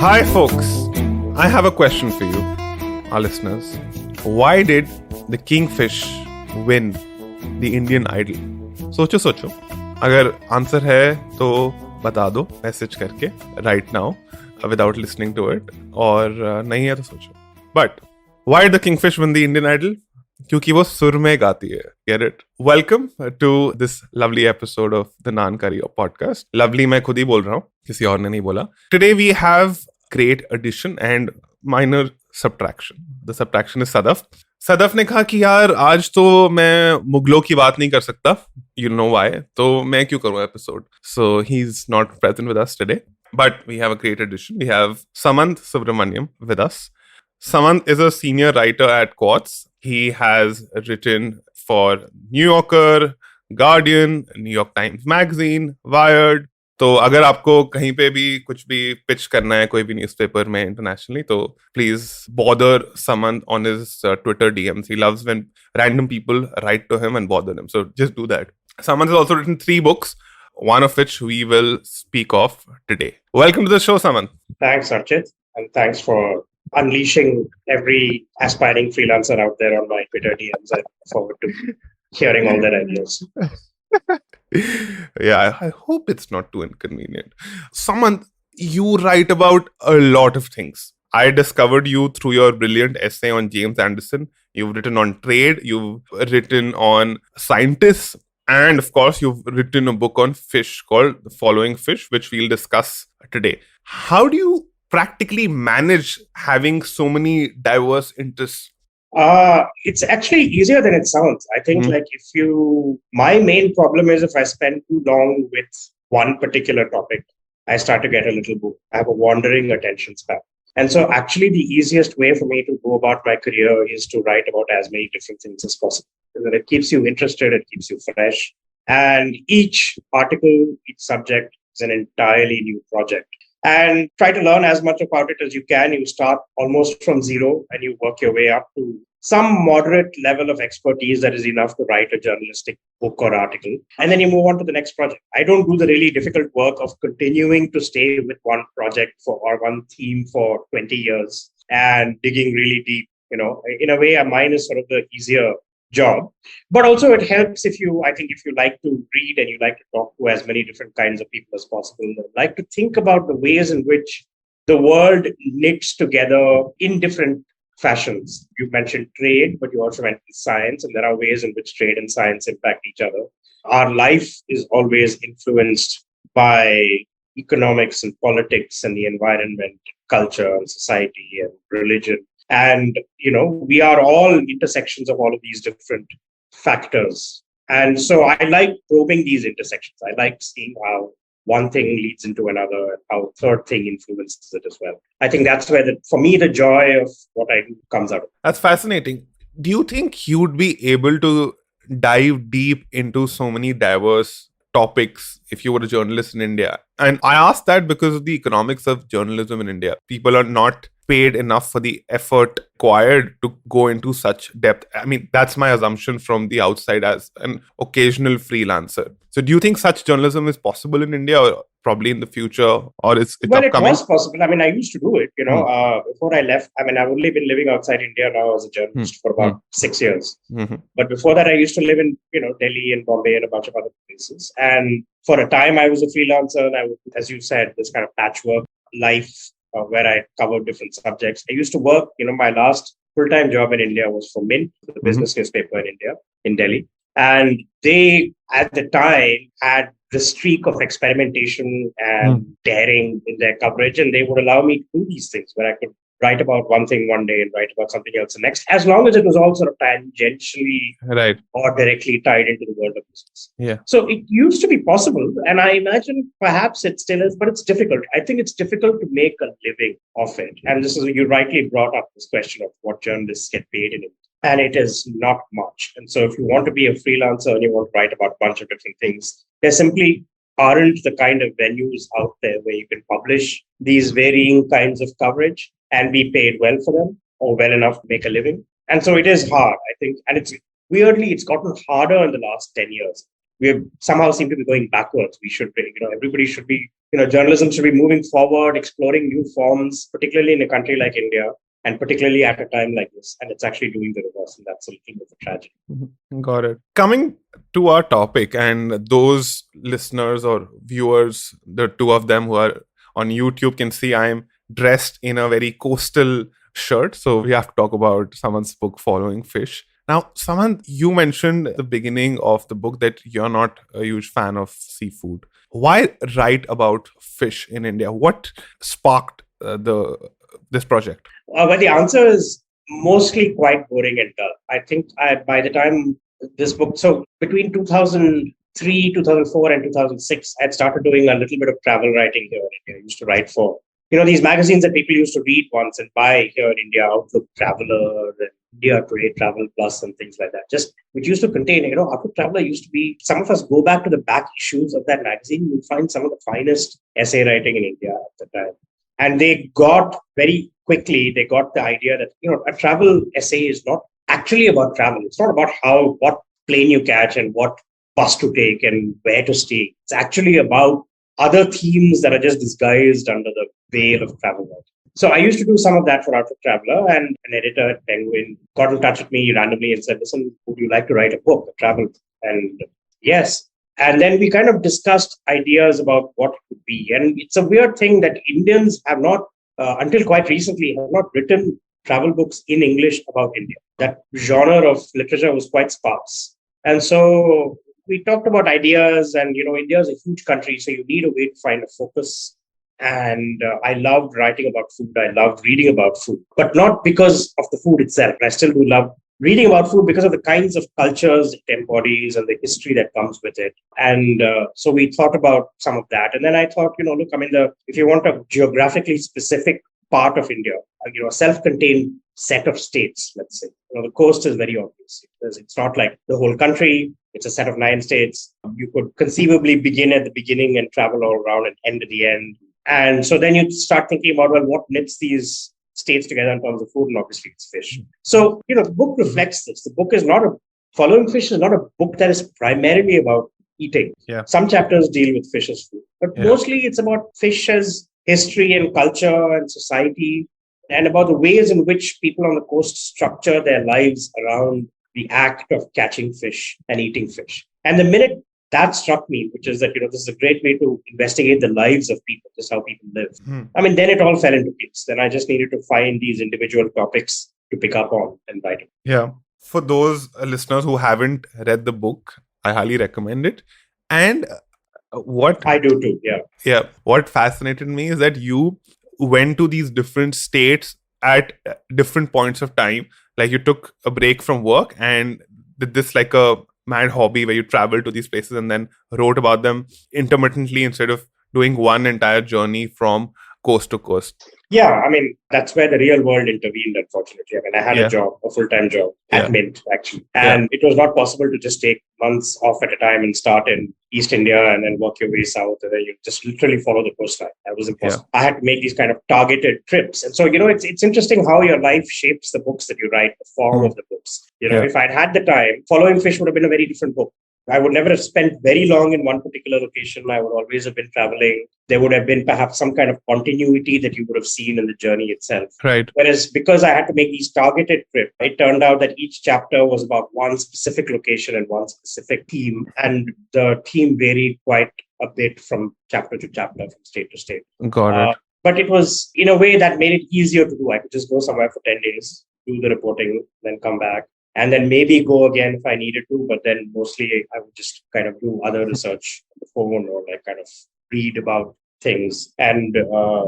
Hi folks, I have a question for you, our listeners. Why did the kingfish win the Indian Idol? सोचो अगर answer है तो बता दो message करके right now without listening to it, और नहीं है तो सोचो. But why did the kingfish win the Indian Idol? क्योंकि वो सुर में गाती है. Get it? Welcome to this lovely episode of the Naan podcast. Lovely मैं खुद ही बोल रहा हूँ, किसी और ने नहीं बोला. Today we have great addition and minor subtraction. The subtraction is Sadaf. Sadaf ने कहा कि यार आज तो मैं मुगलों की बात नहीं कर सकता. You know why? तो मैं क्यों करूँ episode? So he's not present with us today. But we have a great addition. We have Samanth Subramanian with us. Samanth is a senior writer at Quartz. He has written for New Yorker, Guardian, New York Times Magazine, Wired. तो अगर आपको कहीं पे भी कुछ भी pitch करना है कोई भी न्यूज़पेपर में इंटरनेशनली, तो please bother Samanth on his Twitter DMs. He loves when random people write to him and bother him. So just do that. Samanth has also written 3 books, one of which we will speak of today. Welcome to the show, Samanth. Thanks, Archit, and thanks for unleashing every aspiring freelancer out there on my Twitter DMs. I look forward to hearing all their ideas. Yeah, I hope it's not too inconvenient. Samanth, you write about a lot of things. I discovered you through your brilliant essay on James Anderson. You've written on trade, you've written on scientists, and of course, you've written a book on fish called The Following Fish, which we'll discuss today. How do you practically manage having so many diverse interests? It's actually easier than it sounds. I think my main problem is if I spend too long with one particular topic, I start to get a little bored. I have a wandering attention span. And so actually the easiest way for me to go about my career is to write about as many different things as possible. Because it keeps you interested, it keeps you fresh. And each article, each subject is an entirely new project. And try to learn as much about it as you can. You start almost from zero and you work your way up to some moderate level of expertise that is enough to write a journalistic book or article. And then you move on to the next project. I don't do the really difficult work of continuing to stay with one project or one theme for 20 years and digging really deep. You know, in a way, mine is sort of the easier job. But also it helps if you like to read and you like to talk to as many different kinds of people as possible, and like to think about the ways in which the world knits together in different fashions. You mentioned trade, but you also mentioned science, and there are ways in which trade and science impact each other. Our life is always influenced by economics and politics and the environment, culture and society and religion. And, we are all intersections of all of these different factors. And so I like probing these intersections. I like seeing how one thing leads into another and how a third thing influences it as well. I think that's where, for me, the joy of what I do comes out of. That's fascinating. Do you think you'd be able to dive deep into so many diverse topics if you were a journalist in India? And I ask that because of the economics of journalism in India. People are not paid enough for the effort required to go into such depth. I mean, that's my assumption from the outside as an occasional freelancer. So do you think such journalism is possible in India, or probably in the future, or it's upcoming? It was possible. I mean, I used to do it, before I left. I mean, I've only been living outside India now as a journalist for about 6 years. Mm-hmm. But before that, I used to live in, Delhi and Bombay and a bunch of other places. And for a time, I was a freelancer. And I would, as you said, this kind of patchwork life where I covered different subjects. I used to work, my last full-time job in India was for Mint, the business newspaper in India, in Delhi. And they, at the time, had the streak of experimentation and daring in their coverage. And they would allow me to do these things where I could write about one thing one day and write about something else the next, as long as it was all sort of tangentially or directly tied into the world of business. Yeah. So it used to be possible. And I imagine perhaps it still is, but it's difficult. I think it's difficult to make a living of it. And this is, you rightly brought up this question of what journalists get paid in it. And it is not much. And so if you want to be a freelancer and you want to write about a bunch of different things, there simply aren't the kind of venues out there where you can publish these varying kinds of coverage and be paid well for them or well enough to make a living. And so it is hard, I think. And it's gotten harder in the last 10 years. We have somehow seem to be going backwards. We should be, everybody should be journalism should be moving forward, exploring new forms, particularly in a country like India, and particularly at a time like this. And it's actually doing the reverse, and that's a little bit of a tragedy. Got it. Coming to our topic, and those listeners or viewers, the two of them who are on YouTube can see I'm dressed in a very coastal shirt. So we have to talk about Samanth's book, Following Fish. Now, Samanth, you mentioned at the beginning of the book that you're not a huge fan of seafood. Why write about fish in India? What sparked this project? Well, the answer is mostly quite boring and dull. I think by the time this book, so between 2003, 2004 and 2006, I had started doing a little bit of travel writing here in India. I used to write for, these magazines that people used to read once and buy here in India, Outlook Traveler, and India Today, Travel Plus, and things like that. Just which used to contain, Outlook Traveler used to be, some of us go back to the back issues of that magazine, you'll find some of the finest essay writing in India at the time. And they got very quickly, they got the idea that, a travel essay is not actually about travel. It's not about what plane you catch and what bus to take and where to stay. It's actually about other themes that are just disguised under the veil of travel writing. So I used to do some of that for Outlook Traveler, and an editor at Penguin got in touch with me randomly and said, listen, would you like to write a book, a travel book? And yes. And then we kind of discussed ideas about what it would be. And it's a weird thing that Indians have not, until quite recently, have not written travel books in English about India. That genre of literature was quite sparse. And so we talked about ideas, and, India is a huge country, so you need a way to find a focus. And I loved writing about food. I loved reading about food, but not because of the food itself. I still do love reading about food because of the kinds of cultures it embodies and the history that comes with it. And so we thought about some of that. And then I thought, if you want a geographically specific part of India, a self-contained set of states, let's say, the coast is very obvious. It's not like the whole country. It's a set of 9 states. You could conceivably begin at the beginning and travel all around and end at the end. And so then you start thinking about, what knits these states together in terms of food, and obviously it's fish. So, the book reflects this. The book is Following Fish is not a book that is primarily about eating. Yeah. Some chapters deal with fish as food, but mostly it's about fish as history and culture and society, and about the ways in which people on the coast structure their lives around the act of catching fish and eating fish. And the minute that struck me, which is that, this is a great way to investigate the lives of people, just how people live. Then it all fell into place. Then I just needed to find these individual topics to pick up on and write it. Yeah. For those listeners who haven't read the book, I highly recommend it. And what I do too, yeah. Yeah. What fascinated me is that you went to these different states at different points of time. Like you took a break from work and did this like a mad hobby where you traveled to these places and then wrote about them intermittently instead of doing one entire journey from coast to coast. Yeah, that's where the real world intervened, unfortunately. I had a job, a full-time job at Mint, actually. And it was not possible to just take months off at a time and start in East India and then work your way south. And then you just literally follow the coastline. That was impossible. I had to make these kind of targeted trips. And so, it's interesting how your life shapes the books that you write, the form of the books. If I'd had the time, Following Fish would have been a very different book. I would never have spent very long in one particular location. I would always have been traveling. There would have been perhaps some kind of continuity that you would have seen in the journey itself. Right. Whereas because I had to make these targeted trips, it turned out that each chapter was about one specific location and one specific theme. And the theme varied quite a bit from chapter to chapter, from state to state. Got it. But it was in a way that made it easier to do. I could just go somewhere for 10 days, do the reporting, then come back. And then maybe go again if I needed to, but then mostly I would just kind of do other research on the phone or like kind of read about things and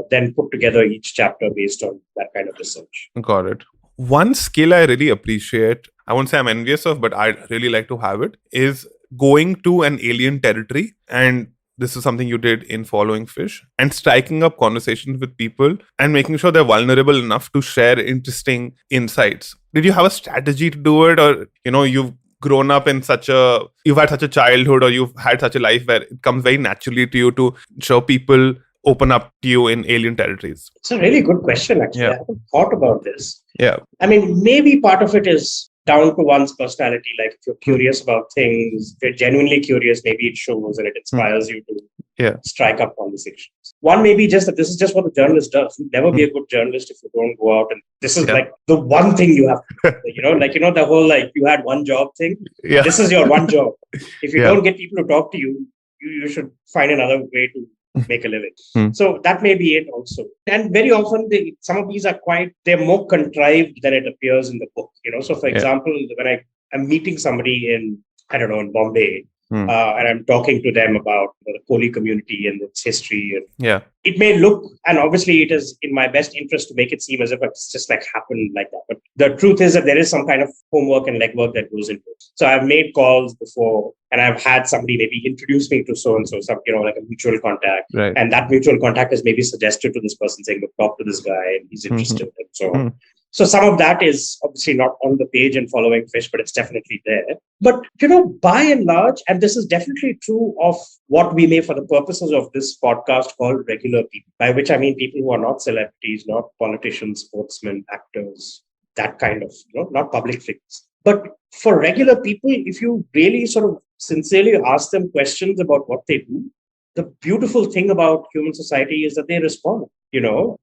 then put together each chapter based on that kind of research. Got it. One skill I really appreciate, I won't say I'm envious of, but I'd really like to have it, is going to an alien territory. And this is something you did in Following Fish, and striking up conversations with people and making sure they're vulnerable enough to share interesting insights. Did you have a strategy to do it? Or, you've grown up in you've had such a childhood, or you've had such a life where it comes very naturally to you to show people open up to you in alien territories? It's a really good question, actually. Yeah. I haven't thought about this. Yeah. Maybe part of it is down to one's personality. Like if you're curious about things, if you're genuinely curious, maybe it shows and it inspires you to strike up conversations. One may be just that this is just what the journalist does. You'll never be a good journalist if you don't go out. And this is like the one thing you have to do. The whole you had one job thing. Yeah. This is your one job. If you don't get people to talk to you, you should find another way to make a living. So that may be it also. And very often some of these are they're more contrived than it appears in the book. So for example, when I'm meeting somebody in Bombay, and I'm talking to them about the Kohli community and its history. And it may look, and obviously it is in my best interest to make it seem as if it's just happened like that. But the truth is that there is some kind of homework and legwork that goes into it. So I've made calls before, and I've had somebody maybe introduce me to so-and-so, like a mutual contact. Right. And that mutual contact has maybe suggested to this person saying, look, talk to this guy and he's interested and so on. So some of that is obviously not on the page and following fish, but it's definitely there. But, by and large, and this is definitely true of what we may, for the purposes of this podcast, call regular people, by which I mean people who are not celebrities, not politicians, sportsmen, actors, that kind of, not public figures. But for regular people, if you really sort of sincerely ask them questions about what they do, the beautiful thing about human society is that they respond.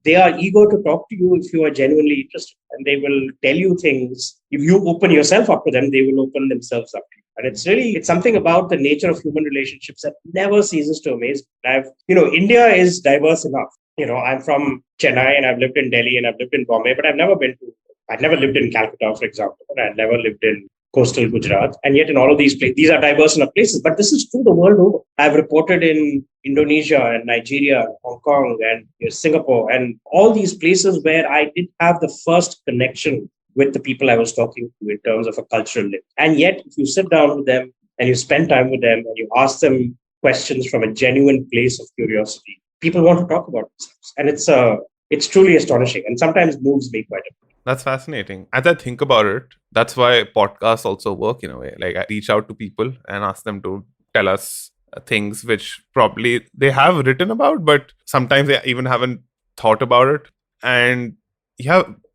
They are eager to talk to you if you are genuinely interested, and they will tell you things. If you open yourself up to them, they will open themselves up to you. And it's something about the nature of human relationships that never ceases to amaze me. India is diverse enough. I'm from Chennai and I've lived in Delhi and I've lived in Bombay, but I'd never lived in Calcutta, for example, and I'd never lived in coastal Gujarat. And yet in all of these places, these are diverse enough places, but this is true the world over. I've reported in Indonesia and Nigeria, Hong Kong and Singapore, and all these places where I did have the first connection with the people I was talking to in terms of a cultural link. And yet, if you sit down with them and you spend time with them and you ask them questions from a genuine place of curiosity, people want to talk about themselves. And it's truly astonishing and sometimes moves me quite a bit. That's fascinating. As I think about it, that's why podcasts also work in a way. I reach out to people and ask them to tell us things which probably they have written about, but sometimes they even haven't thought about it. And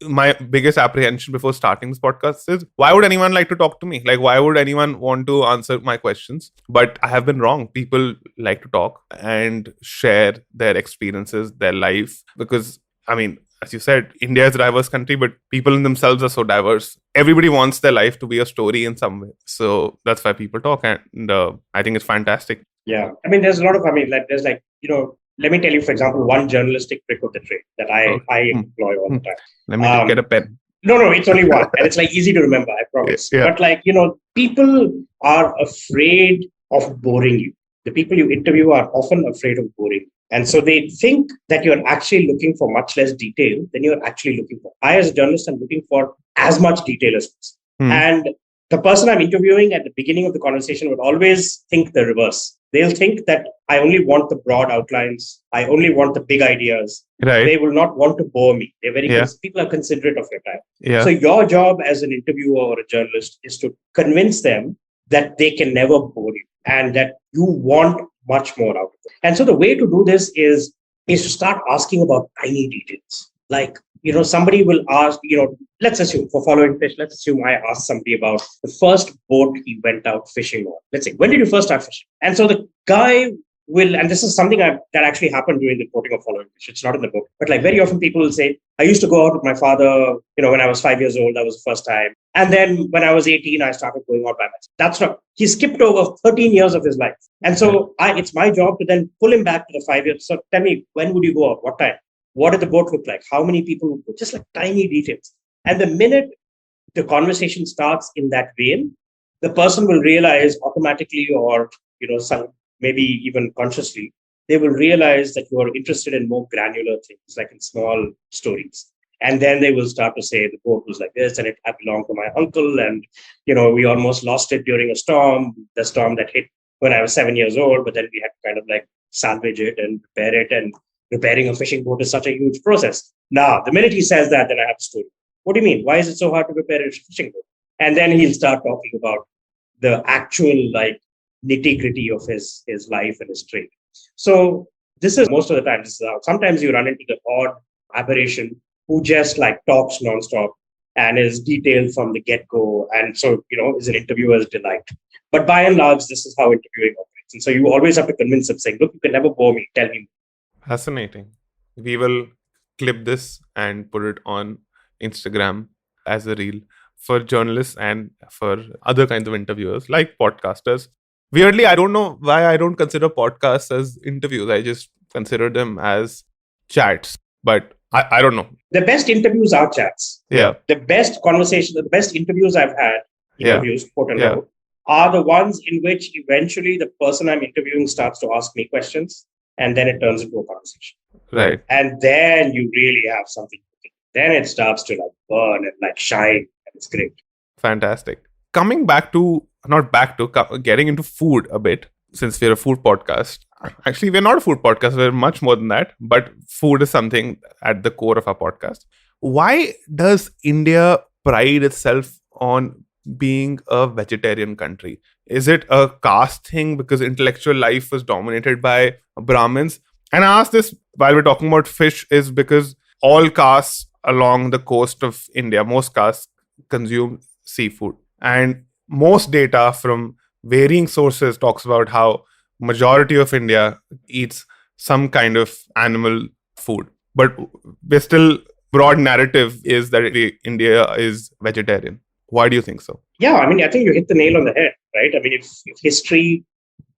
my biggest apprehension before starting this podcast is, why would anyone like to talk to me? Why would anyone want to answer my questions? But I have been wrong. People like to talk and share their experiences, their life, because as you said, India is a diverse country, but people in themselves are so diverse. Everybody wants their life to be a story in some way. So that's why people talk. And I think it's fantastic. Yeah. There's a lot of, let me tell you, for example, one journalistic trick of the trade that I employ all the time. Let me get a pen. No, it's only one. And it's easy to remember, I promise. Yeah. But people are afraid of boring you. The people you interview are often afraid of boring you. And so they think that you're actually looking for much less detail than you're actually looking for. I, as a journalist, am looking for as much detail as possible. And the person I'm interviewing at the beginning of the conversation would always think the reverse. They'll think that I only want the broad outlines. I only want the big ideas. Right. They will not want to bore me. They're people are considerate of your time. Yeah. So your job as an interviewer or a journalist is to convince them that they can never bore you and that you want much more out of it. And so the way to do this is to start asking about tiny details. Somebody will ask, let's assume for following fish, I asked somebody about the first boat he went out fishing on. Let's say, when did you first start fishing? And so the guy will, and this is something that actually happened during the reporting of following fish. It's not in the book. But very often people will say, I used to go out with my father, when I was 5 years old, that was the first time. And then when I was 18, I started going out by myself. That's not, he skipped over 13 years of his life. And so it's my job to then pull him back to the 5 years. So tell me, when would you go out? What time? What did the boat look like? How many people would go? Just tiny details. And the minute the conversation starts in that vein, the person will realize automatically or, maybe even consciously, they will realize that you are interested in more granular things, in small stories. And then they will start to say the boat was like this and it belonged to my uncle. And, we almost lost it during a storm, the storm that hit when I was 7 years old, but then we had to kind of salvage it and repair it. And repairing a fishing boat is such a huge process. Now, the minute he says that, then I have a story. What do you mean? Why is it so hard to repair a fishing boat? And then he'll start talking about the actual nitty-gritty of his life and his trade. So this is most of the time. This is how sometimes you run into the odd aberration who just talks nonstop and is detailed from the get-go. And so, is an interviewer's delight. But by and large, this is how interviewing operates. topics. And so you always have to convince them, saying, look, you can never bore me, tell me. Fascinating. We will clip this and put it on Instagram as a reel for journalists and for other kinds of interviewers like podcasters. Weirdly, I don't know why I don't consider podcasts as interviews. I just consider them as chats. But I don't know. The best interviews are chats. Yeah. The best conversations, the best interviews I've had, quote unquote, are the ones in which eventually the person I'm interviewing starts to ask me questions and then it turns into a conversation. Right. And then you really have something. Then it starts to like burn and like shine, and it's great. Fantastic. Getting into food a bit, since we're a food podcast. Actually, we're not a food podcast. We're much more than that. But food is something at the core of our podcast. Why does India pride itself on being a vegetarian country? Is it a caste thing because intellectual life was dominated by Brahmins? And I ask this while we're talking about fish is because all castes along the coast of India, most castes consume seafood. And most data from varying sources talks about how majority of India eats some kind of animal food. But we're still, broad narrative is that India is vegetarian. Why do you think so? Yeah, I mean, I think you hit the nail on the head, right? I mean, if history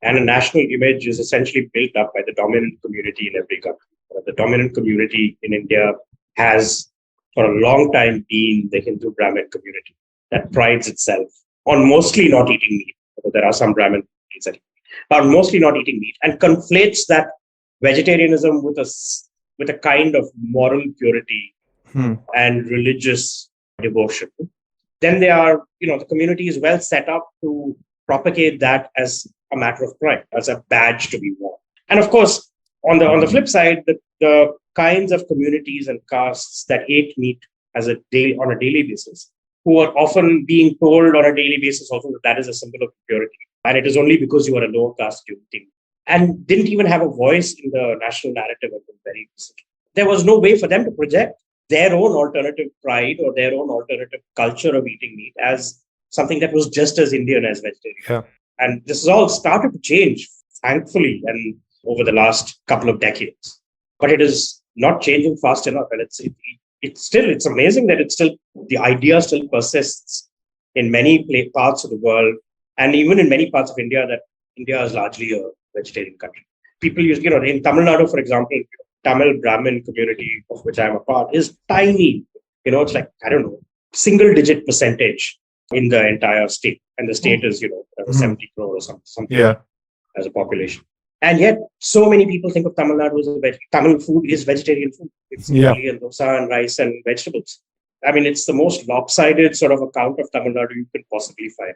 and a national image is essentially built up by the dominant community in every country. The dominant community in India has for a long time been the Hindu Brahmin community that prides itself on mostly not eating meat. There are some Brahmin communities that eat meat, but mostly not eating meat, and conflates that vegetarianism with a kind of moral purity and religious devotion. Then they are, the community is well set up to propagate that as a matter of pride, as a badge to be worn. And of course, on the flip side, the kinds of communities and castes that ate meat on a daily basis, who are often being told on a daily basis also that is a symbol of purity. And it is only because you are a lower caste you eat. And didn't even have a voice in the national narrative until very recently. There was no way for them to project their own alternative pride or their own alternative culture of eating meat as something that was just as Indian as vegetarian. Yeah. And this has all started to change, thankfully, and over the last couple of decades. But it is not changing fast enough. And it's amazing that the idea still persists in many parts of the world, and even in many parts of India, that India is largely a vegetarian country. People use, in Tamil Nadu, for example, Tamil Brahmin community of which I'm a part is tiny. It's like, I don't know, single digit percentage in the entire state. And the state is, 70 crore or something as a population. And yet, so many people think of Tamil Nadu as Tamil food is vegetarian food. It's only and dosa and rice and vegetables. I mean, it's the most lopsided sort of account of Tamil Nadu you can possibly find.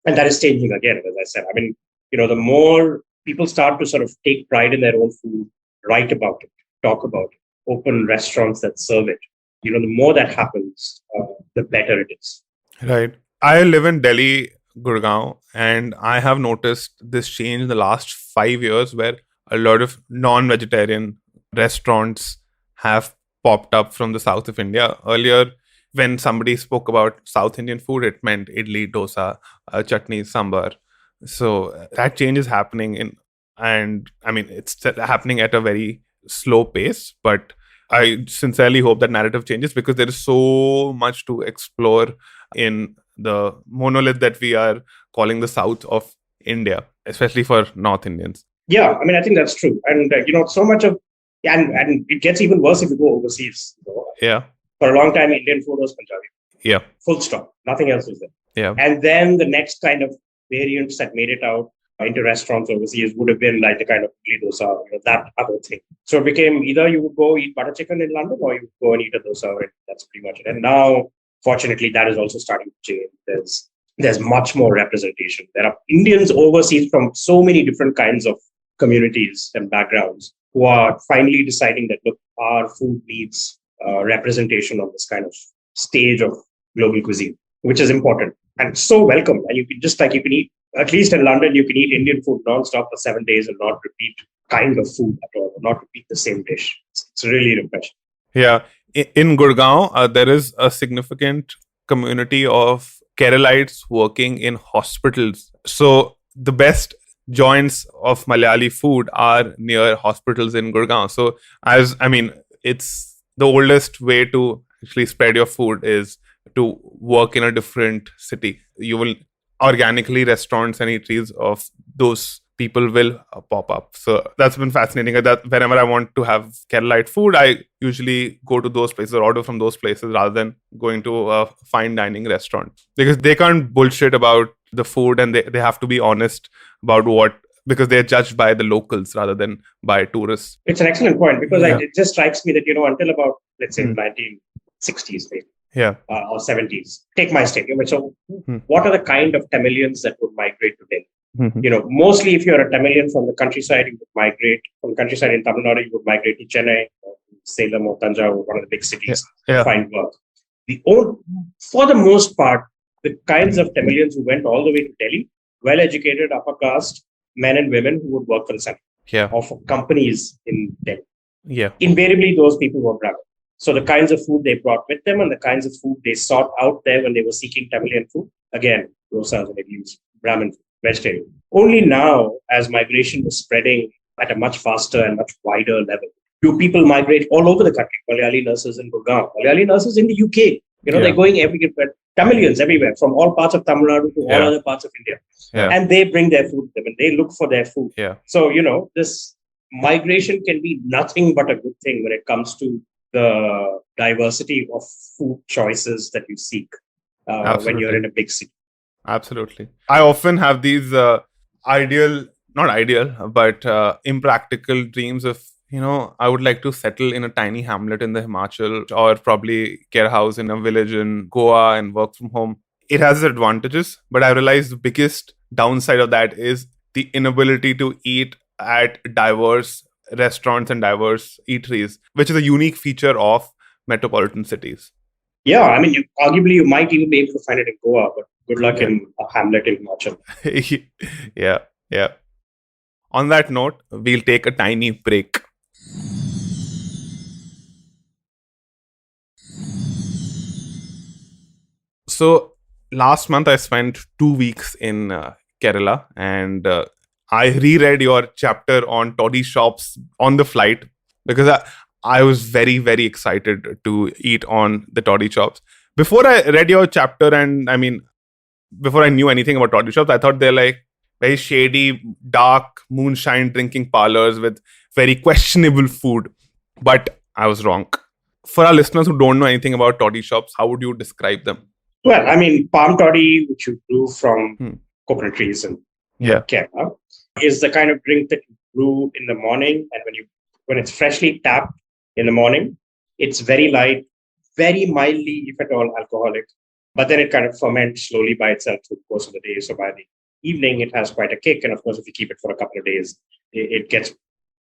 And that is changing again, as I said. I mean, the more people start to sort of take pride in their own food, write about it, talk about it, open restaurants that serve it, the more that happens, the better it is. Right. I live in Delhi, Gurgaon, and I have noticed this change in the last 5 years where a lot of non-vegetarian restaurants have popped up from the south of India. Earlier, when somebody spoke about South Indian food, it meant idli, dosa, chutney, sambar. So that change is happening and I mean, it's happening at a very slow pace, but I sincerely hope that narrative changes because there is so much to explore in the monolith that we are calling the south of India, especially for North Indians. Yeah, I mean, I think that's true. And, so much of, and it gets even worse if you go overseas. Yeah. For a long time, Indian food was Punjabi. Yeah. Full stop. Nothing else was there. Yeah. And then the next kind of variants that made it out into restaurants overseas would have been like the kind of idli dosa, that other thing. So it became either you would go eat butter chicken in London or you would go and eat a dosa, and that's pretty much it. And now, fortunately, that is also starting to change. There's much more representation. There are Indians overseas from so many different kinds of communities and backgrounds who are finally deciding that, look, our food needs representation on this kind of stage of global cuisine, which is important and so welcome. And you can eat, at least in London, you can eat Indian food non-stop for 7 days and not repeat kind of food at all, not repeat the same dish. It's really refreshing. Yeah. In Gurgaon, there is a significant community of Keralites working in hospitals. So the best joints of Malayali food are near hospitals in Gurgaon. So, it's the oldest way to actually spread your food is to work in a different city. You will organically restaurants and eateries of those people will pop up. So that's been fascinating. That whenever I want to have Keralite food, I usually go to those places or order from those places rather than going to a fine dining restaurant, because they can't bullshit about the food, and they have to be honest about what, because they're judged by the locals rather than by tourists. It's an excellent point, because Yeah. it just strikes me that, until about, let's say, Hmm. 1960s, maybe, Yeah. or 70s, take my state. So, Hmm. what are the kind of Tamilians that would migrate to Delhi? Mhm. Mostly if you're a Tamilian from the countryside, you would migrate from the countryside in Tamil Nadu, you would migrate to Chennai, or Salem, or Tanjavur, one of the big cities, Yeah. find work. For the most part, the kinds of Tamilians who went all the way to Delhi, well-educated, upper caste men and women who would work for the center Yeah. or for companies in Delhi. Yeah. Invariably, those people were Brahmin. So the kinds of food they brought with them and the kinds of food they sought out there when they were seeking Tamilian food, again, dosas and idlis, Brahmin food, vegetarian. Only now, as migration was spreading at a much faster and much wider level, do people migrate all over the country. Malayali nurses in Gurgaon, Malayali nurses in the UK. They're going everywhere. Tamilians everywhere, from all parts of Tamil Nadu to all other parts of India. Yeah. And they bring their food with them and they look for their food. Yeah. So, this migration can be nothing but a good thing when it comes to the diversity of food choices that you seek when you're in a big city. Absolutely. I often have these not ideal, but impractical dreams of, I would like to settle in a tiny hamlet in the Himachal, or probably get a house in a village in Goa and work from home. It has its advantages, but I realize the biggest downside of that is the inability to eat at diverse restaurants and diverse eateries, which is a unique feature of metropolitan cities. Yeah, arguably you might even be able to find it in Goa, but good luck in a hamlet in Himachal. Yeah. On that note, we'll take a tiny break. So last month I spent 2 weeks in Kerala, and I reread your chapter on toddy shops on the flight, because I was very, very excited to eat on the toddy shops. Before I read your chapter, and before I knew anything about toddy shops, I thought they're like very shady, dark, moonshine drinking parlors with very questionable food. But I was wrong. For our listeners who don't know anything about toddy shops, how would you describe them? Well, palm toddy, which you brew from coconut trees in Kerala, is the kind of drink that you brew in the morning, and when it's freshly tapped in the morning, it's very light, very mildly, if at all, alcoholic. But then it kind of ferments slowly by itself through the course of the day. So by the evening, it has quite a kick. And of course, if you keep it for a couple of days, it gets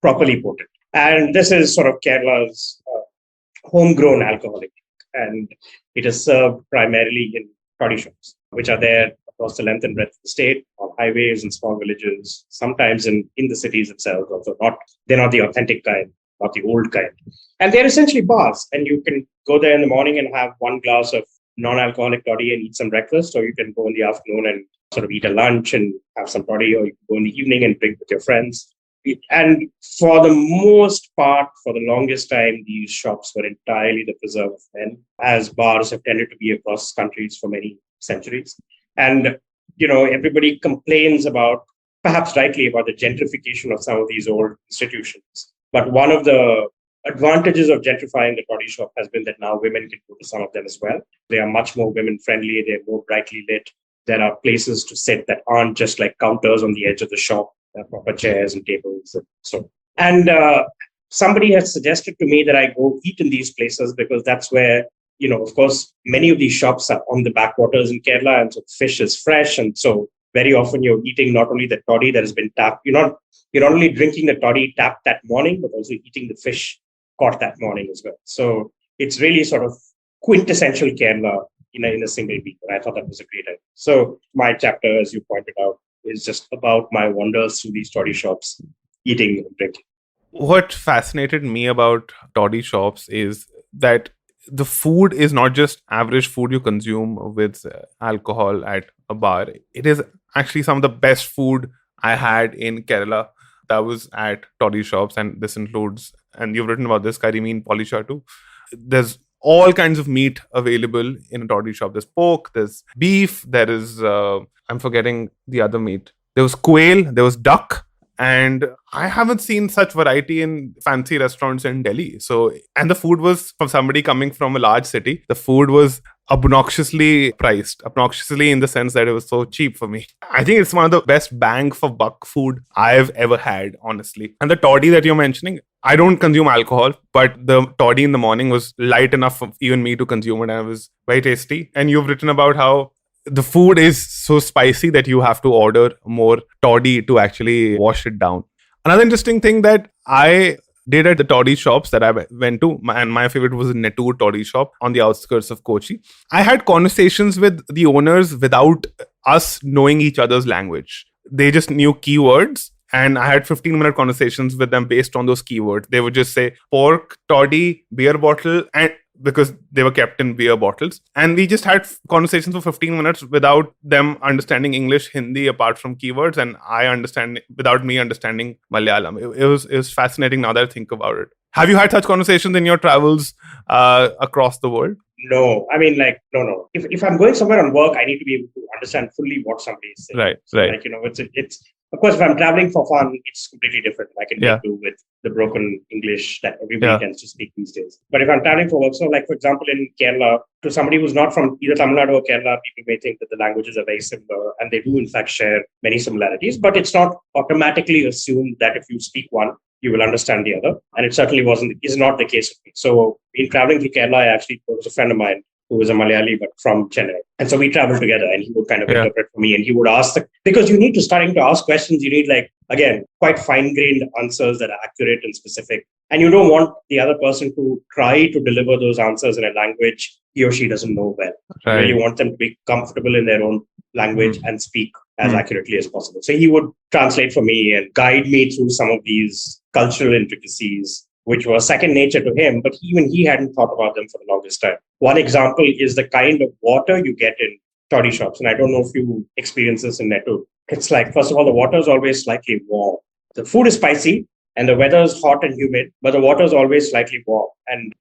properly potent. And this is sort of Kerala's homegrown alcoholic. And it is served primarily in toddy shops, which are there across the length and breadth of the state, on highways and small villages, sometimes in the cities themselves. Also, they're not the authentic kind, not the old kind. And they're essentially bars. And you can go there in the morning and have one glass of non-alcoholic toddy and eat some breakfast, or you can go in the afternoon and sort of eat a lunch and have some toddy, or you can go in the evening and drink with your friends. And for the most part, for the longest time, these shops were entirely the preserve of men, as bars have tended to be across countries for many centuries. And, everybody complains about, perhaps rightly, about the gentrification of some of these old institutions. But one of the advantages of gentrifying the toddy shop has been that now women can go to some of them as well. They are much more women-friendly. They're more brightly lit. There are places to sit that aren't just like counters on the edge of the shop. There are proper chairs and tables. And somebody has suggested to me that I go eat in these places, because that's where, of course, many of these shops are on the backwaters in Kerala, and so fish is fresh. And so very often you're eating not only the toddy that has been tapped, you're not only drinking the toddy tapped that morning, but also eating the fish caught that morning as well. So it's really sort of quintessential Kerala in a single week. And I thought that was a great idea. So my chapter, as you pointed out, is just about my wanders through these toddy shops, eating and drinking. What fascinated me about toddy shops is that the food is not just average food you consume with alcohol at a bar. It is actually some of the best food I had in Kerala. That was at Toddy shops, and this includes, and you've written about this, curry mean polisha too. There's all kinds of meat available in a Toddy shop. There's pork, there's beef, there is, I'm forgetting the other meat. There was quail, there was duck. And I haven't seen such variety in fancy restaurants in Delhi. So, and the food was from somebody coming from a large city. The food was obnoxiously priced, obnoxiously in the sense that it was so cheap for me. I think it's one of the best bang for buck food I've ever had, honestly. And the toddy that you're mentioning, I don't consume alcohol, but the toddy in the morning was light enough for even me to consume it, and it was very tasty. And you've written about how the food is so spicy that you have to order more toddy to actually wash it down. Another interesting thing that I did at the toddy shops that I went to, and my favorite was a Nettur toddy shop on the outskirts of Kochi. I had conversations with the owners without us knowing each other's language. They just knew keywords, and I had 15-minute conversations with them based on those keywords. They would just say pork, toddy, beer bottle, and because they were kept in beer bottles. And we just had conversations for 15 minutes without them understanding English, Hindi, apart from keywords, and without me understanding Malayalam. It was fascinating now that I think about it. Have you had such conversations in your travels across the world? No, I mean, no. If I'm going somewhere on work, I need to be able to understand fully what somebody is saying. Right. Like, it's of course, if I'm traveling for fun, it's completely different. I can do with the broken English that everybody tends to speak these days. But if I'm traveling for work, so like, for example, in Kerala, to somebody who's not from either Tamil Nadu or Kerala, people may think that the languages are very similar, and they do, in fact, share many similarities. But it's not automatically assumed that if you speak one, you will understand the other. And it certainly is not the case with me. So in traveling to Kerala, there was a friend of mine who was a Malayali, but from Chennai. And so we traveled together, and he would kind of interpret for me, and he would ask, because you need to starting to ask questions, you need again, quite fine-grained answers that are accurate and specific. And you don't want the other person to try to deliver those answers in a language he or she doesn't know well. Right. You really want them to be comfortable in their own language and speak as accurately as possible. So he would translate for me and guide me through some of these cultural intricacies, which was second nature to him, but even he hadn't thought about them for the longest time. One example is the kind of water you get in toddy shops. And I don't know if you experience this in Nettur. It's like, first of all, the water is always slightly warm. The food is spicy and the weather is hot and humid, but the water is always slightly warm. And,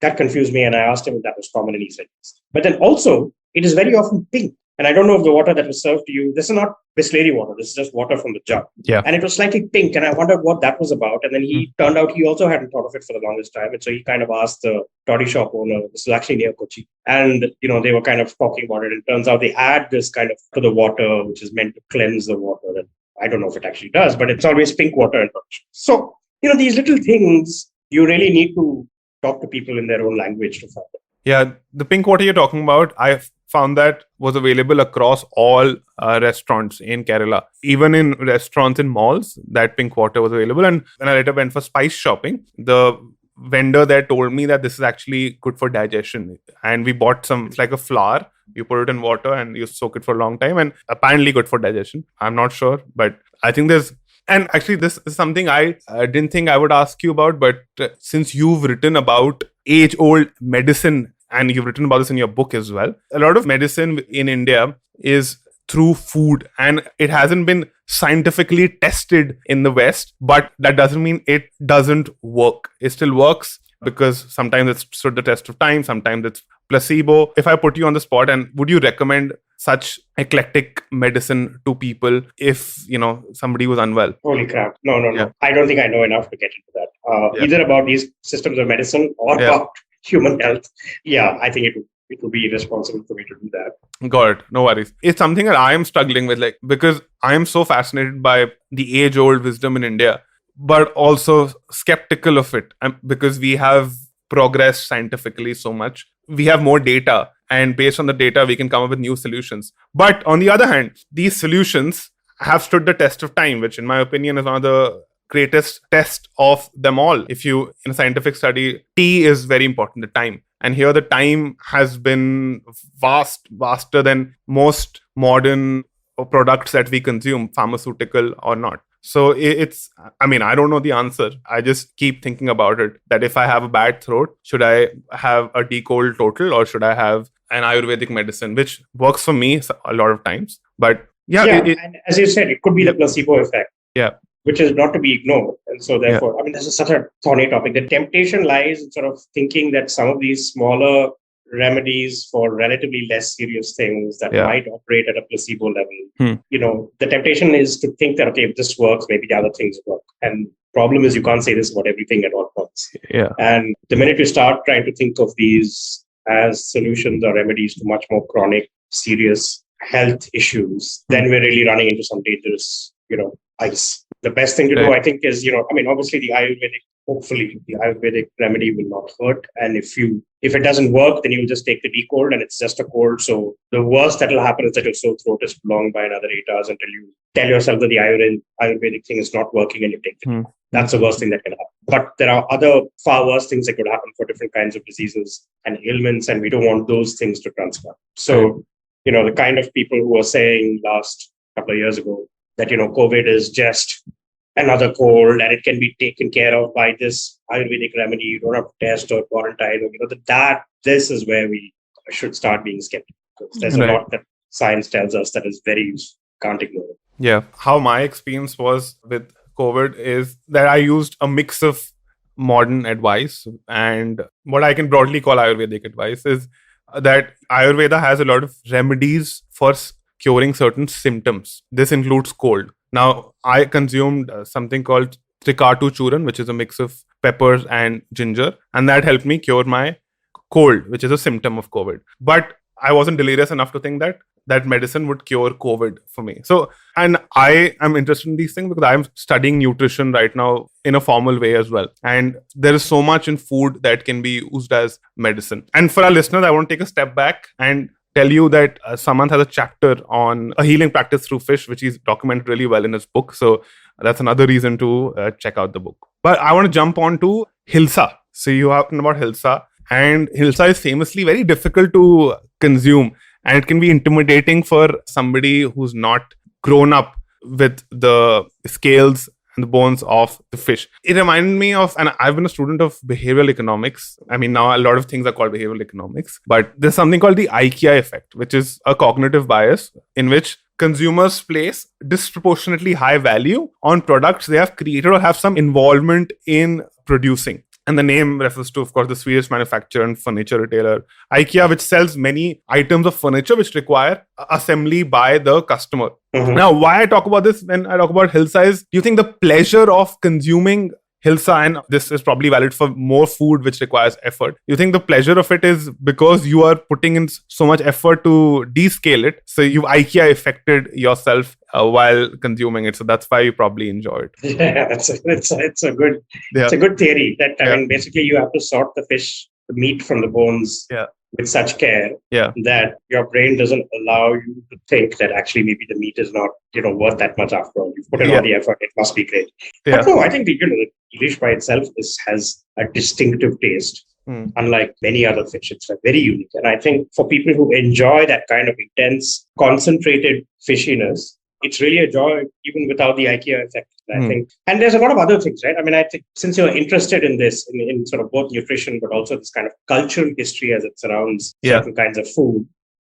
that confused me. And I asked him if that was common, and he said yes. But then also, it is very often pink. And I don't know if the water that was served to you, this is not Bisleri water, this is just water from the jug. Yeah. And it was slightly pink, and I wondered what that was about. And then he turned out he also hadn't thought of it for the longest time. And so he kind of asked the toddy shop owner, this is actually near Kochi. And, they were kind of talking about it. And it turns out they add this kind of to the water, which is meant to cleanse the water. And I don't know if it actually does, but it's always pink water in toddy shops. So, these little things, you really need to talk to people in their own language to find them. Yeah, the pink water you're talking about, I found that was available across all restaurants in Kerala. Even in restaurants in malls, that pink water was available. And when I later went for spice shopping, the vendor there told me that this is actually good for digestion. And we bought it's like a flour. You put it in water and you soak it for a long time, and apparently good for digestion. I'm not sure, but I think and actually this is something I didn't think I would ask you about, but since you've written about age-old medicine, and you've written about this in your book as well, a lot of medicine in India is through food, and it hasn't been scientifically tested in the West, but that doesn't mean it doesn't work. It still works because sometimes it's stood the test of time, sometimes it's placebo. If I put you on the spot, and would you recommend such eclectic medicine to people if, somebody was unwell? Holy crap. No. Yeah. I don't think I know enough to get into that. Either about these systems of medicine or about human health. Yeah, I think it would be irresponsible for me to do that. Got it. No worries. It's something that I am struggling with, because I am so fascinated by the age-old wisdom in India, but also skeptical of it, because we have progressed scientifically so much. We have more data, and based on the data, we can come up with new solutions. But on the other hand, these solutions have stood the test of time, which in my opinion is one of the greatest test of them all. If you, in a scientific study, T is very important, the time. And here the time has been vaster than most modern products that we consume, pharmaceutical or not. So I don't know the answer. I just keep thinking about it, that if I have a bad throat, should I have a D-cold total or should I have an Ayurvedic medicine, which works for me a lot of times. But Yeah. And as you said, it could be the placebo effect. Yeah. Which is not to be ignored. And so Yeah. therefore, I mean, this is such a thorny topic. The temptation lies in sort of thinking that some of these smaller remedies for relatively less serious things that might operate at a placebo level, the temptation is to think that, okay, if this works, maybe the other things work. And problem is you can't say this about everything at all once. Yeah. And the minute you start trying to think of these as solutions or remedies to much more chronic, serious health issues, then we're really running into some dangerous, ice. The best thing to do, I think, is, obviously hopefully the Ayurvedic remedy will not hurt. And if it doesn't work, then you just take the D-cold and it's just a cold. So the worst that will happen is that your sore throat is prolonged by another 8 hours until you tell yourself that the Ayurvedic thing is not working and you take it. That's the worst thing that can happen. But there are other far worse things that could happen for different kinds of diseases and ailments, and we don't want those things to transfer. So, the kind of people who were saying last couple of years ago that, COVID is just another cold and it can be taken care of by this Ayurvedic remedy. You don't have to test or quarantine. This is where we should start being skeptical. There's a lot that science tells us that is very useful. Can't ignore it. Yeah. How my experience was with COVID is that I used a mix of modern advice and what I can broadly call Ayurvedic advice is that Ayurveda has a lot of remedies for curing certain symptoms. This includes cold. Now, I consumed something called Trikatu Churan, which is a mix of peppers and ginger, and that helped me cure my cold, which is a symptom of COVID. But I wasn't delirious enough to think that medicine would cure COVID for me. So, and I am interested in these things because I'm studying nutrition right now in a formal way as well. And there is so much in food that can be used as medicine. And for our listeners, I want to take a step back and tell you that Samanth has a chapter on a healing practice through fish, which he's documented really well in his book. So that's another reason to check out the book. But I want to jump on to hilsa. So you are talking about hilsa, and hilsa is famously very difficult to consume. And it can be intimidating for somebody who's not grown up with the scales and the bones of the fish. It reminded me of, and I've been a student of behavioral economics. I mean, now a lot of things are called behavioral economics, but there's something called the Ikea Effect, which is a cognitive bias in which consumers place disproportionately high value on products they have created or have some involvement in producing. And the name refers to, of course, the Swedish manufacturer and furniture retailer IKEA, which sells many items of furniture which require assembly by the customer. Now, why I talk about this when I talk about hilsa is, do you think the pleasure of consuming hilsa, and this is probably valid for more food which requires effort, you think the pleasure of it is because you are putting in so much effort to descale it, so you've IKEA affected yourself while consuming it, so that's why you probably enjoy it? Yeah, it's a good theory that I mean, basically you have to sort the meat from the bones with such care that your brain doesn't allow you to think that actually maybe the meat is not worth that much after all. You've put in all the effort, it must be great. But no, I think the Ilish by itself has a distinctive taste. Unlike many other fish, it's very unique. And I think for people who enjoy that kind of intense, concentrated fishiness, it's really a joy even without the IKEA effect. I think, and there's a lot of other things, right? I mean, I think since you're interested in this, in sort of both nutrition, but also this kind of cultural history as it surrounds certain kinds of food,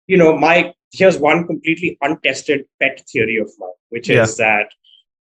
here's one completely untested pet theory of mine, which is that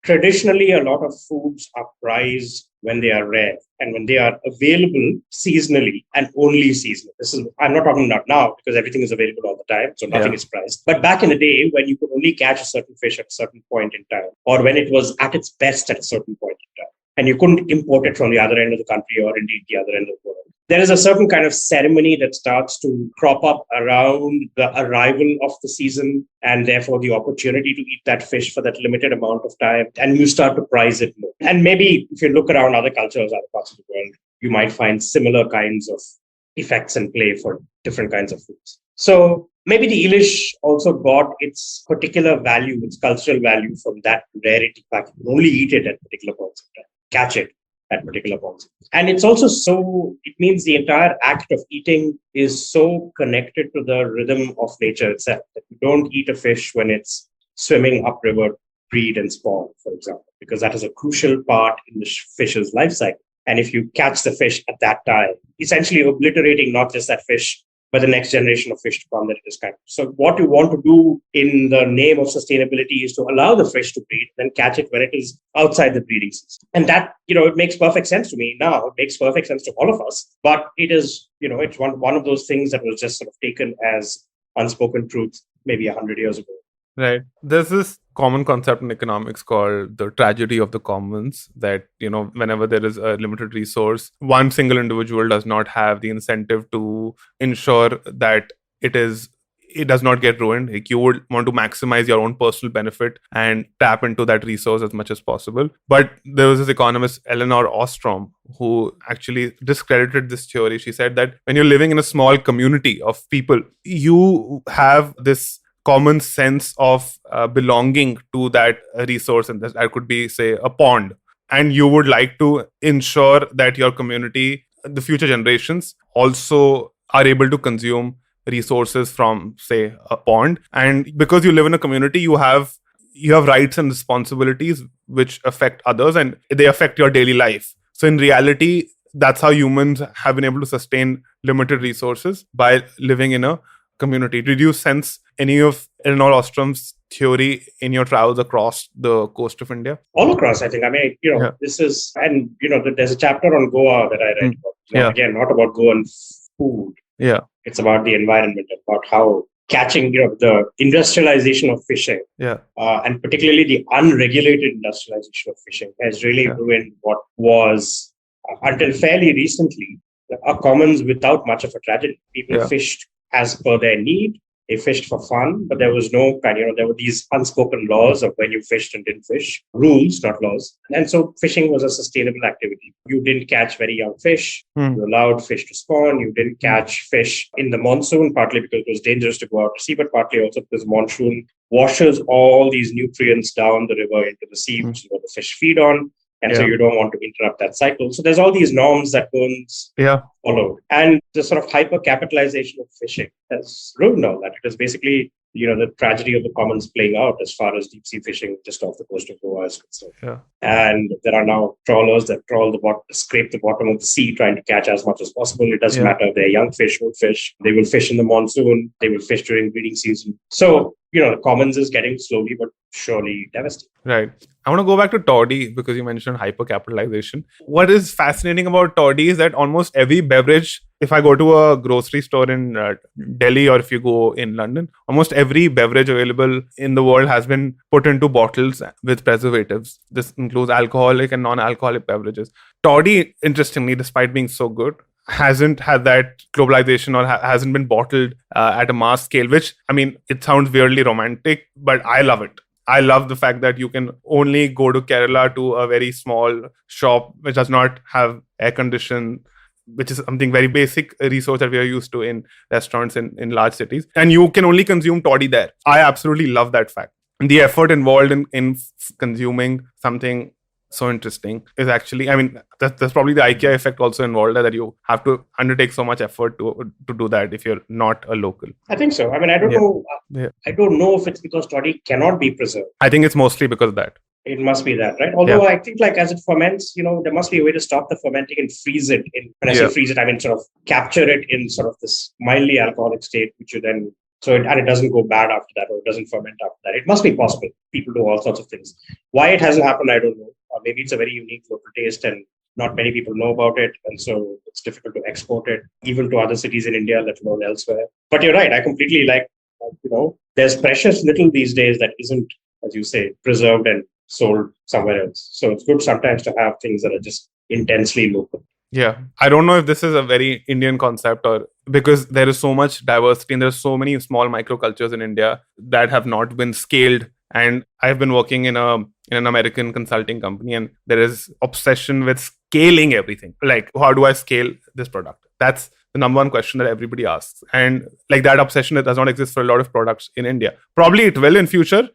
traditionally a lot of foods are prized when they are rare and when they are available seasonally and only seasonally. I'm not talking about now because everything is available all the time, so nothing is priced. But back in the day when you could only catch a certain fish at a certain point in time, or when it was at its best at a certain point in time, and you couldn't import it from the other end of the country or indeed the other end of the world, there is a certain kind of ceremony that starts to crop up around the arrival of the season and therefore the opportunity to eat that fish for that limited amount of time. And you start to prize it more. And maybe if you look around other cultures, other parts of the world, you might find similar kinds of effects in play for different kinds of foods. So maybe the Ilish also got its particular value, its cultural value from that rarity. In fact, you can only eat it at particular points of time, catch it at particular points. And it's also it means the entire act of eating is so connected to the rhythm of nature itself that you don't eat a fish when it's swimming upriver, breed and spawn, for example, because that is a crucial part in the fish's life cycle. And if you catch the fish at that time, essentially obliterating not just that fish, by the next generation of fish to come that it is kind of. So what you want to do in the name of sustainability is to allow the fish to breed, then catch it when it is outside the breeding season. And that, it makes perfect sense to me now. It makes perfect sense to all of us. But it is, it's one of those things that was just sort of taken as unspoken truth maybe 100 years ago. Right. There's this common concept in economics called the tragedy of the commons, that, whenever there is a limited resource, one single individual does not have the incentive to ensure that it does not get ruined. Like, you would want to maximize your own personal benefit and tap into that resource as much as possible. But there was this economist, Eleanor Ostrom, who actually discredited this theory. She said that when you're living in a small community of people, you have this common sense of belonging to that resource, and that could be, say, a pond, and you would like to ensure that your community, the future generations, also are able to consume resources from, say, a pond. And because you live in a community, you have rights and responsibilities which affect others, and they affect your daily life. So in reality, that's how humans have been able to sustain limited resources, by living in a community. Did you sense any of Eleanor Ostrom's theory in your travels across the coast of India? All across, I think. I mean, this is, and, there's a chapter on Goa that I read about. Again, not about Goan food. Yeah. It's about the environment, about how catching, the industrialization of fishing, and particularly the unregulated industrialization of fishing has really ruined what was, until fairly recently, a commons without much of a tragedy. People fished as per their need. They fished for fun, but there was no there were these unspoken laws of when you fished and didn't fish, rules, not laws. And so fishing was a sustainable activity. You didn't catch very young fish. You allowed fish to spawn. You didn't catch fish in the monsoon, partly because it was dangerous to go out to sea, but partly also because monsoon washes all these nutrients down the river into the sea, which is what the fish feed on. And so you don't want to interrupt that cycle. So there's all these norms that Burns followed. And the sort of hyper-capitalization of fishing has ruined all that. It is basically, the tragedy of the commons playing out as far as deep sea fishing just off the coast of Goa is concerned. And there are now trawlers that scrape the bottom of the sea trying to catch as much as possible. It doesn't matter if they're young fish, old fish. They will fish in the monsoon. They will fish during breeding season. So, the commons is getting slowly but surely devastated. Right. I want to go back to Toddy because you mentioned hypercapitalization. What is fascinating about Toddy is that almost every beverage, if I go to a grocery store in Delhi, or if you go in London, almost every beverage available in the world has been put into bottles with preservatives. This includes alcoholic and non-alcoholic beverages. Toddy, interestingly, despite being so good, hasn't had that globalization, or hasn't been bottled at a mass scale, which, I mean, it sounds weirdly romantic, but I love it. I love the fact that you can only go to Kerala to a very small shop which does not have air condition, which is something very basic resource that we are used to in restaurants in large cities. And you can only consume toddy there. I absolutely love that fact. And the effort involved in consuming something so interesting is actually, I mean, that's probably the Ikea effect also involved, that you have to undertake so much effort to do that if you're not a local. I think so. I mean, I don't know. I don't know if it's because toddy cannot be preserved. I think it's mostly because of that. It must be that, right? Although I think as it ferments, there must be a way to stop the fermenting and freeze it. When I say freeze it, I mean sort of capture it in sort of this mildly alcoholic state, which you then, and it doesn't go bad after that, or it doesn't ferment after that. It must be possible. People do all sorts of things. Why it hasn't happened, I don't know. Maybe it's a very unique local taste and not many people know about it. And so it's difficult to export it, even to other cities in India, let alone elsewhere. But you're right. I completely there's precious little these days that isn't, as you say, preserved and sold somewhere else. So it's good sometimes to have things that are just intensely local. Yeah. I don't know if this is a very Indian concept, or because there is so much diversity and there's so many small microcultures in India that have not been scaled. And I've been working in an American consulting company, and there is obsession with scaling everything. Like, how do I scale this product? That's the number one question that everybody asks. And that obsession, that does not exist for a lot of products in India. Probably it will in future,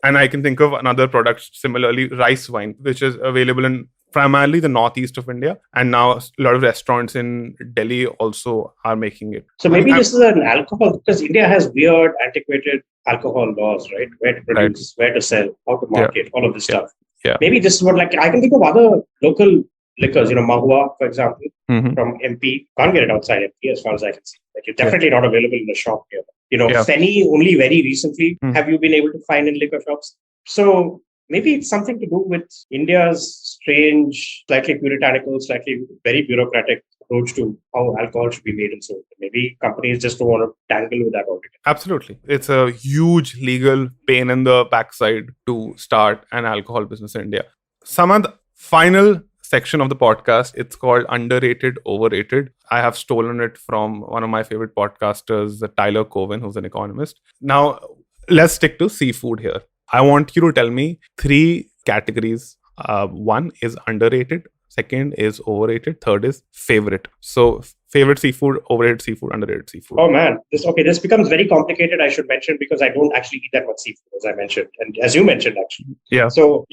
and I can think of another product similarly, rice wine, which is available in primarily the northeast of India. And now a lot of restaurants in Delhi also are making it. So maybe this is an alcohol, because India has weird, antiquated alcohol laws, right? Where to produce, where to sell, how to market, all of this stuff. Yeah. Maybe this is what, I can think of other local liquors, Mahua, for example, Mm-hmm. from MP. Can't get it outside MP as far as I can see. Like, it's definitely not available in the shop here. Yeah. Fenny only very recently Mm. have you been able to find in liquor shops. So maybe it's something to do with India's strange, slightly puritanical, slightly very bureaucratic approach to how alcohol should be made and sold. Maybe companies just don't want to tangle with that altogether. Absolutely. It's a huge legal pain in the backside to start an alcohol business in India. Samanth, final section of the podcast, it's called Underrated, Overrated. I have stolen it from one of my favorite podcasters, Tyler Cowen, who's an economist. Now, let's stick to seafood here. I want you to tell me 3 categories. One is underrated, second is overrated, third is favorite. So, favorite seafood, overrated seafood, underrated seafood. Oh man, this becomes very complicated, I should mention, because I don't actually eat that much seafood, as I mentioned, and as you mentioned, actually. Yeah. So,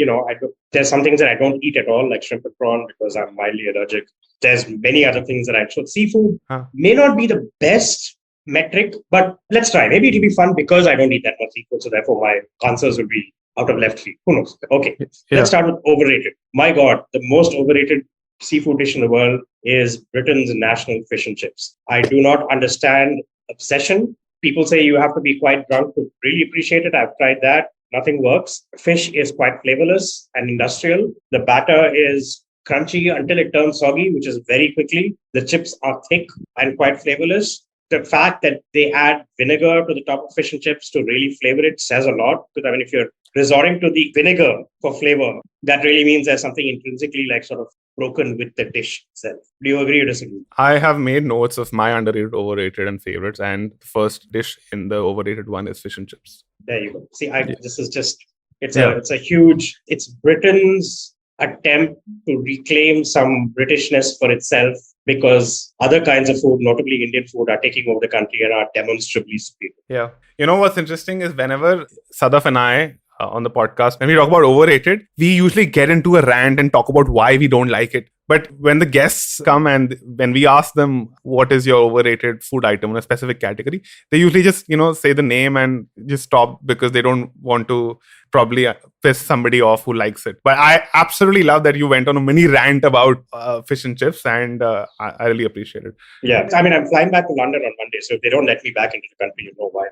there's some things that I don't eat at all, like shrimp and prawn, because I'm mildly allergic. There's many other things that so seafood may not be the best metric, but let's try. Maybe it'll be fun because I don't eat that much seafood, so therefore my answers will be out of left field. Who knows? Okay, Let's start with overrated. My God, the most overrated seafood dish in the world is Britain's national fish and chips. I do not understand obsession. People say you have to be quite drunk to really appreciate it. I've tried that. Nothing works. Fish is quite flavorless and industrial. The batter is crunchy until it turns soggy, which is very quickly. The chips are thick and quite flavorless. The fact that they add vinegar to the top of fish and chips to really flavor it says a lot. Because if you're resorting to the vinegar for flavor, that really means there's something intrinsically like sort of broken with the dish itself. Do you agree or disagree? I have made notes of my underrated, overrated, and favorites, and the first dish in the overrated one is fish and chips. There you go. See, this is just it's Britain's attempt to reclaim some Britishness for itself, because other kinds of food, notably Indian food, are taking over the country and are demonstrably superior. Yeah. You know what's interesting is whenever Sadaf and I on the podcast, when we talk about overrated, we usually get into a rant and talk about why we don't like it. But when the guests come and when we ask them what is your overrated food item in a specific category, they usually just, say the name and just stop because they don't want to probably piss somebody off who likes it. But I absolutely love that you went on a mini rant about fish and chips, and I really appreciate it. Yeah. I'm flying back to London on Monday, so if they don't let me back into the country, you know why.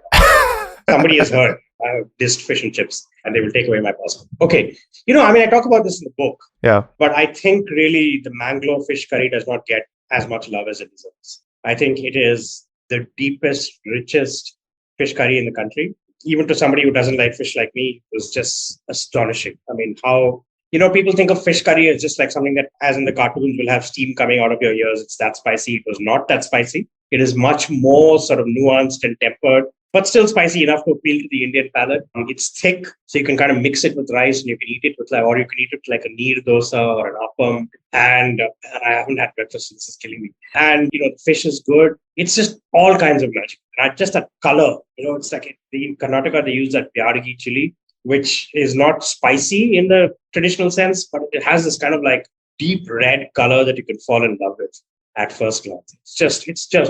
Somebody has heard I have dissed fish and chips, and they will take away my passport. Okay. I talk about this in the book. Yeah. But I think really the Mangalore fish curry does not get as much love as it deserves. I think it is the deepest, richest fish curry in the country. Even to somebody who doesn't like fish like me, it was just astonishing. How, people think of fish curry as just like something that, as in the cartoons, will have steam coming out of your ears. It's that spicy. It was not that spicy. It is much more sort of nuanced and tempered, but still spicy enough to appeal to the Indian palate. It's thick, so you can kind of mix it with rice, and you can eat it with or you can eat it like a neer dosa or an appam. And I haven't had breakfast, so this is killing me. And the fish is good. It's just all kinds of magic. And just that color, it's like in Karnataka they use that Byadagi chili, which is not spicy in the traditional sense, but it has this kind of like deep red color that you can fall in love with at first glance. It's just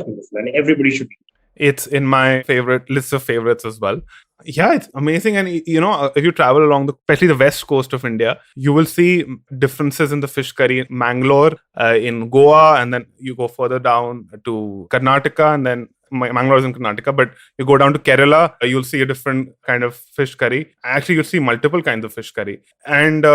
beautiful, and everybody should be. It's in my favorite list of favorites as well. Yeah, it's amazing. And, if you travel along especially the west coast of India, you will see differences in the fish curry in Mangalore, in Goa, and then you go further down to Karnataka, and then Mangalore is in Karnataka, but you go down to Kerala, you'll see a different kind of fish curry. Actually, you'll see multiple kinds of fish curry. And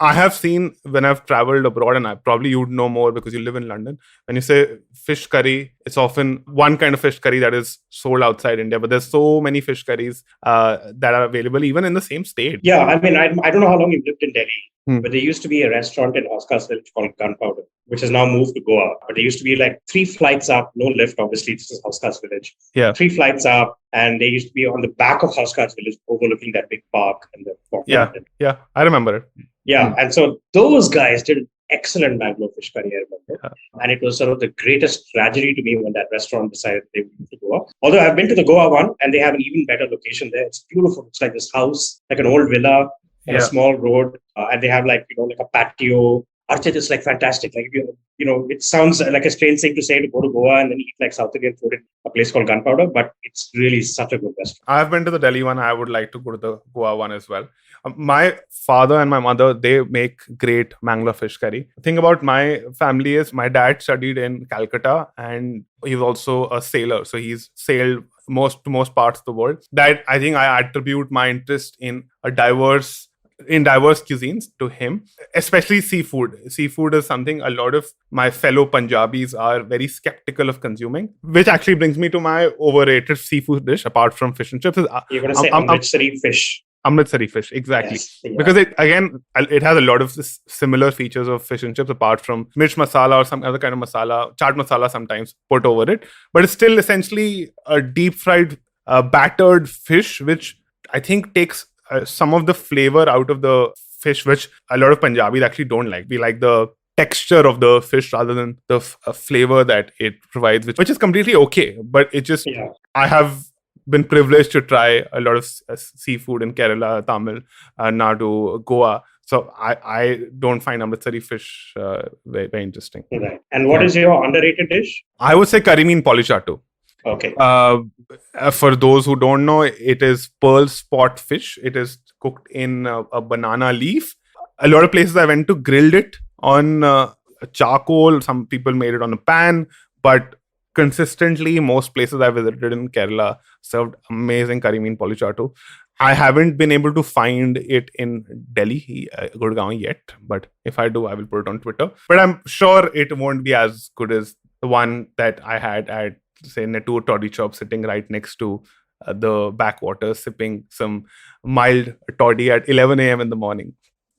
I have seen when I've traveled abroad, and probably you'd know more because you live in London. When you say fish curry, it's often one kind of fish curry that is sold outside India, but there's so many fish curries that are available even in the same state. Yeah, I don't know how long you've lived in Delhi, but there used to be a restaurant in House Village called Gunpowder, which has now moved to Goa. But there used to be like 3 flights up, no lift, obviously, this is House Village. Yeah. 3 flights up, and they used to be on the back of House Village overlooking that big park. And Yeah, I remember it. Yeah, and so those guys did an excellent Bangalore fish curry, I remember. Yeah. And it was sort of the greatest tragedy to me when that restaurant decided they would move to Goa. Although I've been to the Goa one, and they have an even better location there. It's beautiful. It's like this house, like an old villa on a small road, and they have like a patio. Archit is like fantastic. Like it sounds like a strange thing to say, to go to Goa and then eat like South Indian food in a place called Gunpowder, but it's really such a good restaurant. I've been to the Delhi one. I would like to go to the Goa one as well. My father and my mother, they make great Mangla fish curry. The thing about my family is my dad studied in Calcutta and he's also a sailor. So he's sailed most parts of the world. That I think I attribute my interest in diverse cuisines to him, especially seafood. Seafood is something a lot of my fellow Punjabis are very skeptical of consuming, which actually brings me to my overrated seafood dish apart from fish and chips. You're going to say Amritsari fish. Amritsari fish, exactly. Yes, yeah. Because it has a lot of similar features of fish and chips apart from mirch masala or some other kind of masala, chaat masala sometimes put over it. But it's still essentially a deep fried, battered fish, which I think takes some of the flavor out of the fish, which a lot of Punjabis actually don't like. We like the texture of the fish rather than the flavor that it provides, which is completely okay. But it just, I have been privileged to try a lot of seafood in Kerala, Tamil, Nadu, Goa. So I don't find Amritsari fish very, very interesting. Right. And what is your underrated dish? I would say curry mean polichato. Okay. For those who don't know, it is pearl spot fish. It is cooked in a banana leaf. A lot of places I went to grilled it on charcoal. Some people made it on a pan. But consistently, most places I visited in Kerala served amazing curry mean polichato. I haven't been able to find it in Delhi, Gurgaon yet. But if I do, I will put it on Twitter. But I'm sure it won't be as good as the one that I had at, say, Nettur Toddy shop sitting right next to the backwaters, sipping some mild toddy at 11 a.m. in the morning.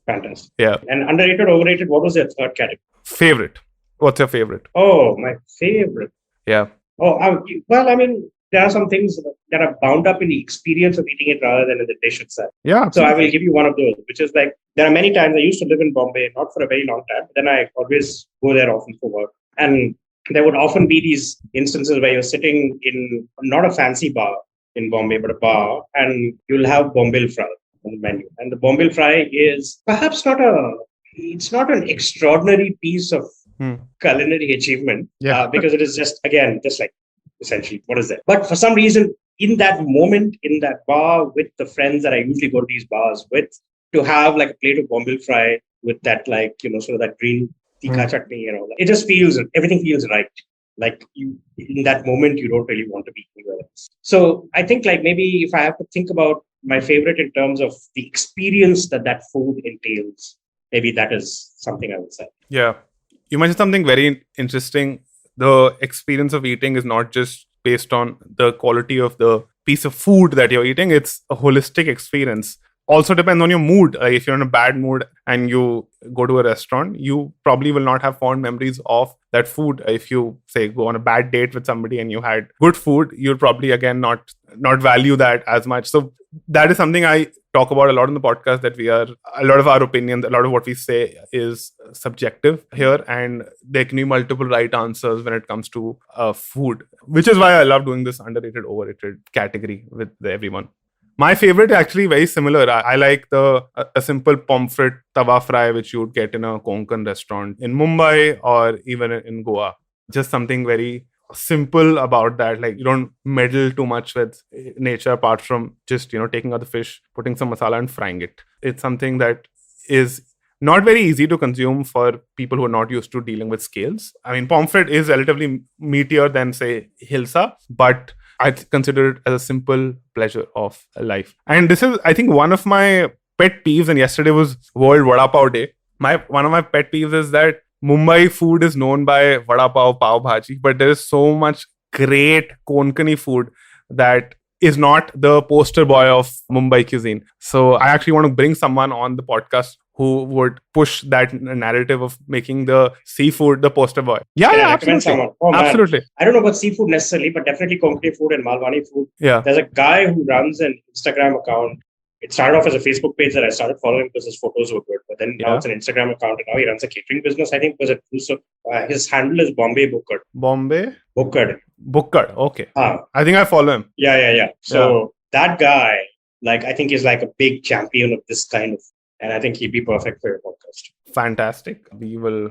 Fantastic. Yeah. And underrated, overrated, what was your third category? Favorite. What's your favorite? Oh, my favorite. Yeah. Oh, well, I mean, there are some things that are bound up in the experience of eating it rather than in the dish itself. Yeah. So I will give you one of those, which is like, there are many times I used to live in Bombay, not for a very long time, but then I always go there often for work. And there would often be these instances where you're sitting in not a fancy bar in Bombay, but a bar, and you'll have bombil fry on the menu. And the bombil fry is perhaps it's not an extraordinary piece of culinary achievement, because it is just like essentially, what is that? But for some reason, in that moment, in that bar with the friends that I usually go to these bars with, to have like a plate of bombil fry with that, like, sort of that green tikka chutney and all that. It just everything feels right. Like in that moment, you don't really want to be anywhere else. So I think like maybe if I have to think about my favorite in terms of the experience that food entails, maybe that is something I would say. Yeah. You mentioned something very interesting. The experience of eating is not just based on the quality of the piece of food that you're eating. It's a holistic experience. Also depends on your mood. Like if you're in a bad mood and you go to a restaurant, you probably will not have fond memories of that food. If you, say, go on a bad date with somebody and you had good food, you'll probably again not value that as much. So that is something I talk about a lot in the podcast, that a lot of our opinions, a lot of what we say is subjective here, and there can be multiple right answers when it comes to food, which is why I love doing this underrated, overrated category with everyone. My favorite is actually very similar. I like a simple pomfret tawa fry, which you would get in a Konkan restaurant in Mumbai or even in Goa. Just something very simple about that. Like you don't meddle too much with nature apart from just, taking out the fish, putting some masala and frying it. It's something that is not very easy to consume for people who are not used to dealing with scales. I mean, pomfret is relatively meatier than, say, hilsa, but I consider it as a simple pleasure of life. And this is, I think, one of my pet peeves, and yesterday was World Vada Pav Day. One of my pet peeves is that Mumbai food is known by vada pav, pav bhaji, but there is so much great Konkani food that is not the poster boy of Mumbai cuisine. So I actually want to bring someone on the podcast who would push that narrative of making the seafood the poster boy. Yeah, absolutely. Oh, absolutely. I don't know about seafood necessarily, but definitely Konkani food and Malwani food. Yeah. There's a guy who runs an Instagram account. It started off as a Facebook page that I started following because his photos were good. But then now it's an Instagram account, and now he runs a catering business, I think. His handle is Bombay Bukkad. Bombay? Bukkad. Okay. I think I follow him. Yeah. So that guy, I think is like a big champion of this kind of, and I think he'd be perfect for your podcast. Fantastic. We will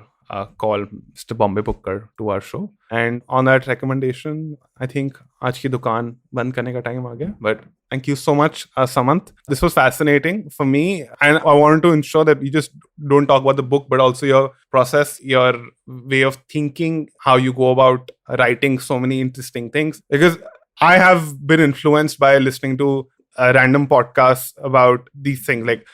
call Mr. Bombay Booker to our show. And on that recommendation, I think aaj ki dukaan band karne ka time aa gaya. But thank you so much, Samanth. This was fascinating for me. And I wanted to ensure that you just don't talk about the book, but also your process, your way of thinking, how you go about writing so many interesting things. Because I have been influenced by listening to random podcasts about these things. Like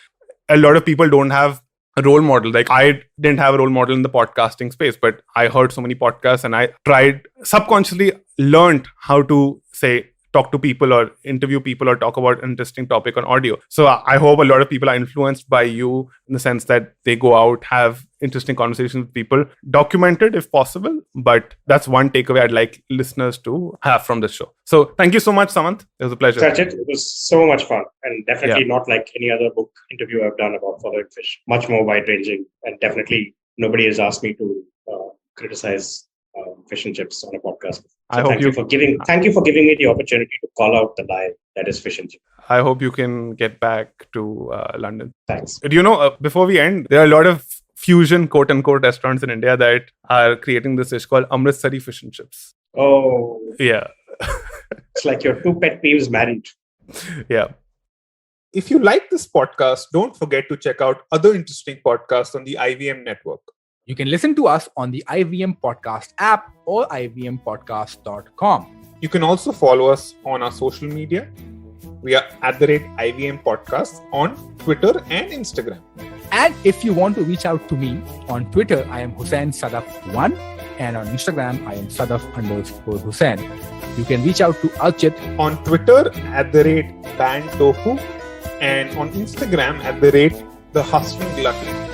a lot of people don't have a role model. Like I didn't have a role model in the podcasting space, but I heard so many podcasts and I tried subconsciously learned how to say, talk to people or interview people or talk about an interesting topic on audio. So I hope a lot of people are influenced by you in the sense that they go out, have interesting conversations with people, documented if possible. But that's one takeaway I'd like listeners to have from this show. So thank you so much, Samanth. It was a pleasure. Archit, it was so much fun and definitely not like any other book interview I've done about following fish. Much more wide-ranging and definitely nobody has asked me to criticize fish and chips on a podcast. So thank you for giving me the opportunity to call out the lie that is fish and chips. I hope you can get back to London. Thanks. Do you know, before we end, there are a lot of fusion quote unquote restaurants in India that are creating this dish called Amritsari fish and chips. Oh. Yeah. It's like your two pet peeves married. Yeah. If you like this podcast, don't forget to check out other interesting podcasts on the IVM network. You can listen to us on the IVM Podcast app or ivmpodcast.com. You can also follow us on our social media. We are @IVM Podcast on Twitter and Instagram. And if you want to reach out to me, on Twitter, I am Hussain Sadaf1 and on Instagram, I am Sadaf_Hussain. You can reach out to Archit on Twitter @BandTofu and on Instagram @TheHustling Glutton.